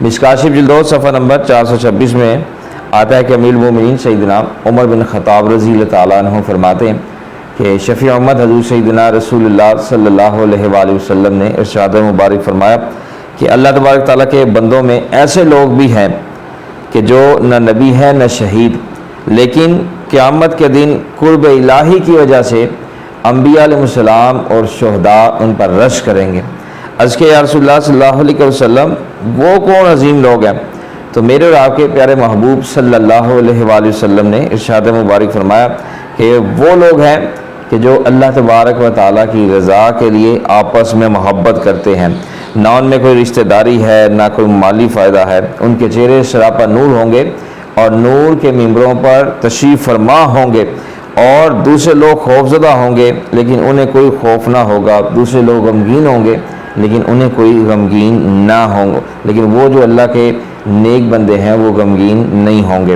مشکاۃ شریف جلد 2 صفحہ نمبر 426 میں آتا ہے کہ امیر المومنین سیدنا عمر بن خطاب رضی اللہ تعالیٰ عنہ فرماتے ہیں کہ شفیع امت حضور سیدنا رسول اللہ صلی اللہ علیہ وآلہ وسلم نے ارشاد مبارک فرمایا کہ اللہ تبارک تعالیٰ کے بندوں میں ایسے لوگ بھی ہیں کہ جو نہ نبی ہے نہ شہید، لیکن قیامت کے دن قرب الہی کی وجہ سے انبیاء علیہ السلام اور شہداء ان پر رش کریں گے۔ عرض کہ یا رسول اللہ صلی اللہ علیہ وسلم وہ کون عظیم لوگ ہیں؟ تو میرے اور آپ کے پیارے محبوب صلی اللہ علیہ وآلہ وسلم نے ارشاد مبارک فرمایا کہ وہ لوگ ہیں کہ جو اللہ تبارک و تعالیٰ کی رضا کے لیے آپس میں محبت کرتے ہیں، نہ ان میں کوئی رشتہ داری ہے نہ کوئی مالی فائدہ ہے، ان کے چہرے سراپا نور ہوں گے اور نور کے ممبروں پر تشریف فرما ہوں گے، اور دوسرے لوگ خوفزدہ ہوں گے لیکن انہیں کوئی خوف نہ ہوگا، دوسرے لوگ غمگین ہوں گے لیکن انہیں کوئی غمگین نہ ہوں گے، لیکن وہ جو اللہ کے نیک بندے ہیں وہ غمگین نہیں ہوں گے۔